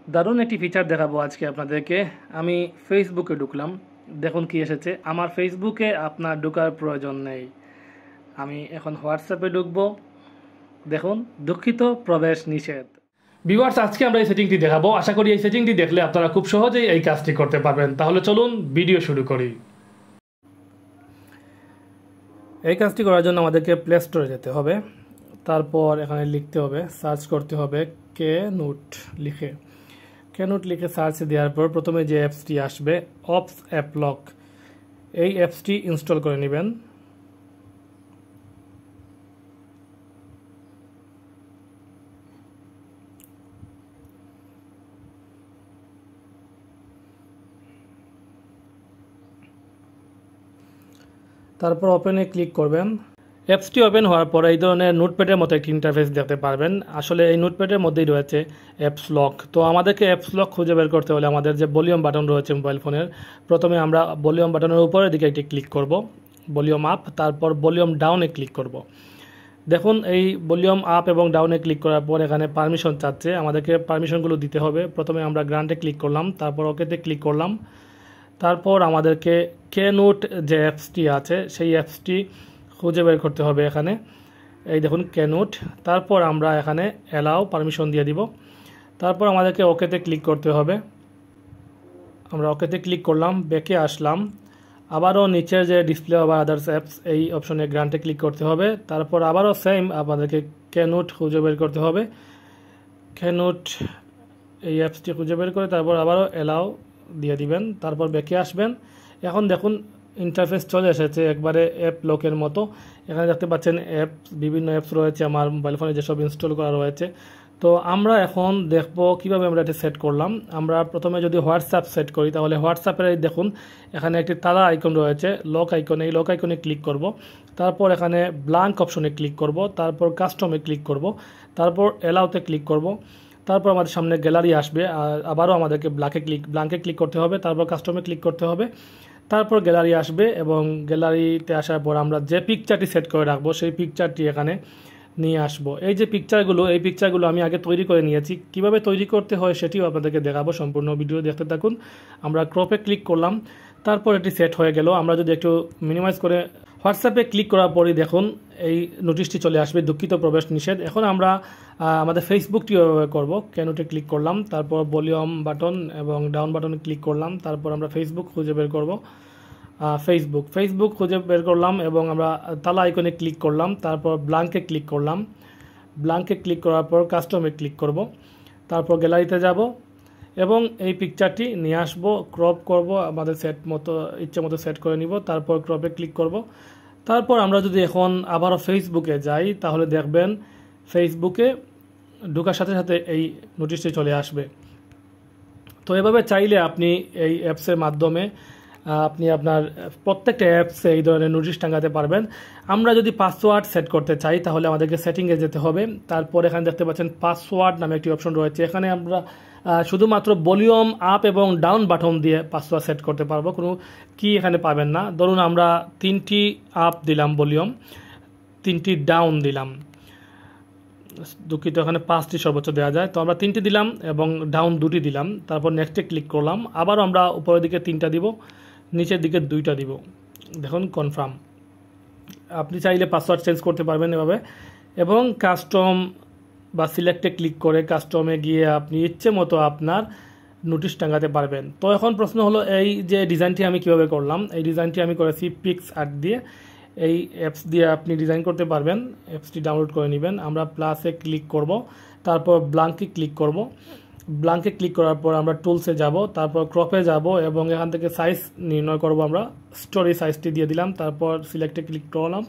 দারুণ একটি ফিচার দেখাবো আজকে আপনাদেরকে। আমি ফেসবুকে ঢুকলাম, দেখুন কি এসেছে। আমার ফেসবুকে আপনার ঢোকার প্রয়োজন নেই। আমি এখন হোয়াটসঅ্যাপে ঢুকবো, দেখুন দুঃখিত প্রবেশ নিষেধ। ভিউয়ার্স, আজকে আমরা এই সেটিংটি দেখাবো। আশা করি এই সেটিংটি দেখলে আপনারা খুব সহজেই এই কাজটি করতে পারবেন। তাহলে চলুন ভিডিও শুরু করি। এই কাজটি করার জন্য আমাদেরকে প্লে স্টোরে যেতে হবে, তারপর এখানে লিখতে হবে, সার্চ করতে হবে Knote লিখে। Knote লিখে সার্চ দেওয়ার পর প্রথমে যে অ্যাপসটি আসবে অপস অ্যাপ লক, এই অ্যাপসটি ইনস্টল করে নেবেন। তারপর ওপেনে ক্লিক করবেন। অ্যাপসটি ওপেন হওয়ার পর এই ধরনের নোটপ্যাডের মতো একটি ইন্টারফেস দেখতে পারবেন। আসলে এই নোটপ্যাডের মধ্যেই রয়েছে অ্যাপস লক। তো আমাদেরকে অ্যাপস লক খুঁজে বের করতে হলে আমাদের যে ভলিউম বাটন রয়েছে মোবাইল ফোনের, প্রথমে আমরা ভলিউম বাটনের উপরের দিকে একটি ক্লিক করব, ভলিউম আপ, তারপর ভলিউম ডাউনে ক্লিক করব। দেখুন এই ভলিউম আপ এবং ডাউনে ক্লিক করার পর এখানে পারমিশন চাচ্ছে, আমাদেরকে পারমিশনগুলো দিতে হবে। প্রথমে আমরা গ্রান্টে ক্লিক করলাম, তারপর ওকেতে ক্লিক করলাম। তারপর আমাদেরকে Knote যে অ্যাপসটি আছে সেই অ্যাপসটি খুঁজে বের করতে হবে। এখানে এই দেখুন Knote, তারপর আমরা এখানে অ্যালাউ পারমিশন দিয়ে দিব। তারপর আমাদেরকে ওকেতে ক্লিক করতে হবে। আমরা ওকেতে ক্লিক করলাম, ব্যাকে আসলাম, আবারও নিচের যে ডিসপ্লে অফ আদার্স অ্যাপস এই অপশনে গ্রান্টে ক্লিক করতে হবে। তারপর আবারও সেম আমাদেরকে Knote খুঁজে বের করতে হবে। Knote এই অ্যাপসটি খুঁজে বের করে তারপর আবারও অ্যালাউ দিয়ে দিবেন, তারপর ব্যাকে আসবেন। এখন দেখুন ইন্টারফেস চলে এসেছে একবারে অ্যাপ লকের মতো। এখানে দেখতে পাচ্ছেন বিভিন্ন অ্যাপস রয়েছে আমার মোবাইল ফোনে যেসব ইনস্টল করা রয়েছে। তো আমরা এখন দেখব কিভাবে আমরা এটা সেট করলাম। আমরা প্রথমে যদি হোয়াটসঅ্যাপ সেট করি তাহলে হোয়াটসঅ্যাপের দেখুন এখানে একটি তালা আইকন রয়েছে, লক আইকন, এই লক আইকনে ক্লিক করব। তারপর এখানে ব্ল্যাঙ্ক অপশনে ক্লিক করব, তারপর কাস্টমে ক্লিক করব, তারপর অ্যালাউতে ক্লিক করব। তারপর আমাদের সামনে গ্যালারি আসবে, আর আবারও আমাদেরকে ব্ল্যাঙ্কে ক্লিক করতে হবে, তারপর কাস্টমে ক্লিক করতে হবে, তারপর গ্যালারি আসবে এবং গ্যালারিতে আসার পর আমরা যে পিকচারটি সেট করে রাখবো সেই পিকচারটি এখানে নিয়ে আসব। এই যে পিকচারগুলো আমি আগে তৈরি করে নিয়েছি, কিভাবে তৈরি করতে হয় সেটিও আপনাদেরকে দেখাবো। সম্পূর্ণ ভিডিও দেখতে থাকুন। আমরা ক্রপে ক্লিক করলাম, তারপর এটি সেট হয়ে গেল। আমরা যদি একটু মিনিমাইজ করে হোয়াটসঅ্যাপে ক্লিক করার পরই দেখুন এই নোটিশটি চলে আসবে, দুঃখিত প্রবেশ নিষেধ। এখন আমরা আমাদের ফেসবুকটি করব। Knote ক্লিক করলাম, তারপর ভলিউম বাটন এবং ডাউন বাটনে ক্লিক করলাম, তারপর আমরা ফেসবুক খুঁজে বের করব। ফেসবুক খুঁজে বের করলাম এবং আমরা তালা আইকনে ক্লিক করলাম, তারপর ব্ল্যাঙ্কে ক্লিক করলাম। ব্ল্যাঙ্কে ক্লিক করার পর কাস্টমে ক্লিক করব, তারপর গ্যালারিতে যাব এবং এই পিকচারটি নিয়ে আসবো, ক্রপ করব, আমাদের ইচ্ছে মতো সেট করে নিব, তারপর ক্রপে ক্লিক করব। তারপর আমরা যদি এখন আবারও ফেসবুকে যাই তাহলে দেখবেন ফেসবুকে ঢোকার সাথে সাথে এই নোটিশটি চলে আসবে। তো এভাবে চাইলে আপনি এই অ্যাপসের মাধ্যমে আপনি আপনার প্রত্যেকটা অ্যাপসে এই ধরনের নোটিশ টাঙাতে পারবেন। আমরা যদি পাসওয়ার্ড সেট করতে চাই তাহলে আমাদেরকে সেটিংয়ে যেতে হবে। তারপর এখানে দেখতে পাচ্ছেন পাসওয়ার্ড নামে একটি অপশন রয়েছে, এখানে আমরা শুধুমাত্র ভলিউম আপ এবং ডাউন বাটন দিয়ে পাসওয়ার্ড সেট করতে পারবো, কোনো কি এখানে পাবেন না। ধরুন আমরা 3টি আপ দিলাম ভলিউম, 3টি ডাউন দিলাম, দুঃখিত এখানে 5টি সর্বোচ্চ দেওয়া যায়। তো আমরা 3টি দিলাম এবং ডাউন 2টি দিলাম, তারপর নেক্সটে ক্লিক করলাম। আবারও আমরা উপরের দিকে 3টা দিব, নিচের দিকে 2টা দিব। দেখুন কনফার্ম। আপনি চাইলে পাসওয়ার্ড চেঞ্জ করতে পারবেন এভাবে, এবং কাস্টম বা সিলেক্টে ক্লিক করে কাস্টমে গিয়ে আপনি ইচ্ছে মতো আপনার নোটিশ টাঙাতে পারবেন। তো এখন প্রশ্ন হলো এই যে ডিজাইনটি আমি কিভাবে করলাম। এই ডিজাইনটি আমি করেছি পিক্সআর্ট দিয়ে। এই অ্যাপস দিয়ে আপনি ডিজাইন করতে পারবেন। অ্যাপসটি ডাউনলোড করে নেবেন। আমরা প্লাসে ক্লিক করব, তারপর ব্ল্যাঙ্কে ক্লিক করব। ব্ল্যাঙ্কে ক্লিক করার পর আমরা টুলসে যাব, তারপর ক্রপে যাব এবং এখান থেকে সাইজ নির্ণয় করব। আমরা স্টোরি সাইজটি দিয়ে দিলাম, তারপর সিলেক্টে ক্লিক করলাম।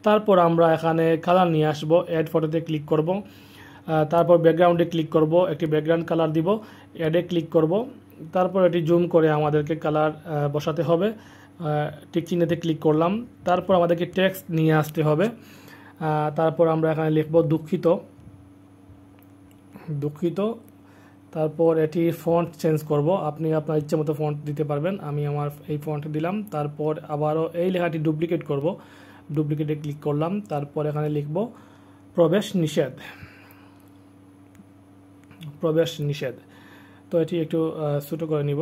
তারপর আমরা এখানে কালার নিয়ে আসবো, অ্যাড ফটোতে ক্লিক করব, তারপর ব্যাকগ্রাউন্ডে ক্লিক করব, একটি ব্যাকগ্রাউন্ড কালার দিব, অ্যাডে ক্লিক করব, তারপর এটি জুম করে আমাদেরকে কালার বসাতে হবে। টিক চিহ্নতে ক্লিক করলাম, তারপর আমাদেরকে টেক্সট নিয়ে আসতে হবে। তারপর আমরা এখানে লিখব দুঃখিত। তারপর এটি ফন্ট চেঞ্জ করব, আপনি আপনার ইচ্ছে মতো ফন্ট দিতে পারবেন। আমি আমার এই ফন্ট দিলাম। তারপর আবারও এই লেখাটি ডুপ্লিকেট করব, ডুপ্লিকেটে ক্লিক করলাম। তারপর এখানে লিখব প্রবেশ নিষেধ। তো এটি একটু ছোটো করে নিব।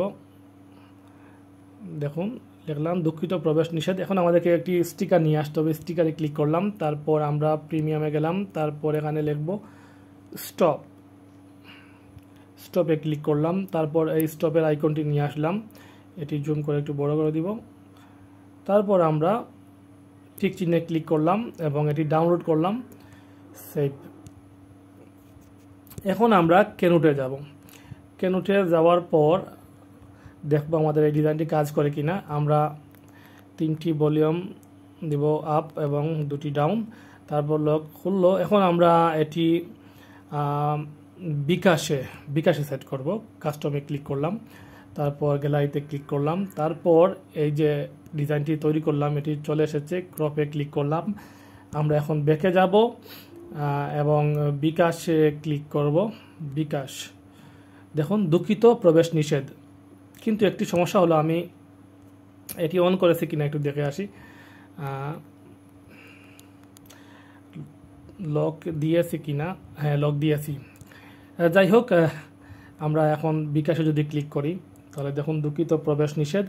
দেখুন লিখলাম দুঃখিত প্রবেশ নিষেধ। এখন আমাদেরকে একটি স্টিকার নিয়ে আসতে হবে। স্টিকারে ক্লিক করলাম, তারপর আমরা প্রিমিয়ামে গেলাম, তারপর এখানে লিখব স্টপ। স্টপে ক্লিক করলাম, তারপর এই স্টপের আইকনটি নিয়ে আসলাম, এটি জুম করে একটু বড় করে দিব। তারপর আমরা ঠিক চিহ্নে ক্লিক করলাম এবং এটি ডাউনলোড করলাম, সেভ। এখন আমরা ক্যানোটে যাব। ক্যানোটে যাওয়ার পর দেখব আমাদের এই ডিজাইনটি কাজ করে কিনা। আমরা 3টি ভলিউম দিব আপ এবং 2টি ডাউন, তারপর লক খুললো। এখন আমরা এটি বিকাশে সেট করব। কাস্টমে ক্লিক করলাম, তারপর গ্যালারিতে ক্লিক করলাম, তারপর এই যে ডিজাইনটি তৈরি করলাম এটি চলে এসেছে। ক্রপে ক্লিক করলাম। আমরা এখন ব্যাকে যাব এবং বিকাশে ক্লিক করব। বিকাশ, দেখুন দুঃখিত প্রবেশ নিষেধ। কিন্তু একটি সমস্যা হলো, আমি এটি অন করেছি কিনা একটু দেখে আসি। লক দিয়েছি কিনা, হ্যাঁ লক দিয়েছি। যাই হোক, আমরা এখন বিকাশে যদি ক্লিক করি তাহলে দেখুন দুঃখিত প্রবেশ নিষেধ।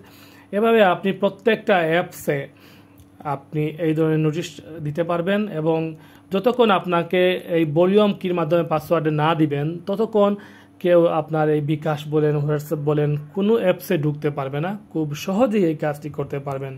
এভাবে আপনি প্রত্যেকটা অ্যাপসে আপনি এই ধরনের নোটিশ দিতে পারবেন এবং যতক্ষণ আপনাকে এই ভলিউম কির মাধ্যমে পাসওয়ার্ড না দিবেন ততক্ষণ কেউ আপনার এই বিকাশ বলেন, হোয়াটসঅ্যাপ বলেন, কোনো অ্যাপসে ঢুকতে পারবে না। খুব সহজেই এই কাজটি করতে পারবেন।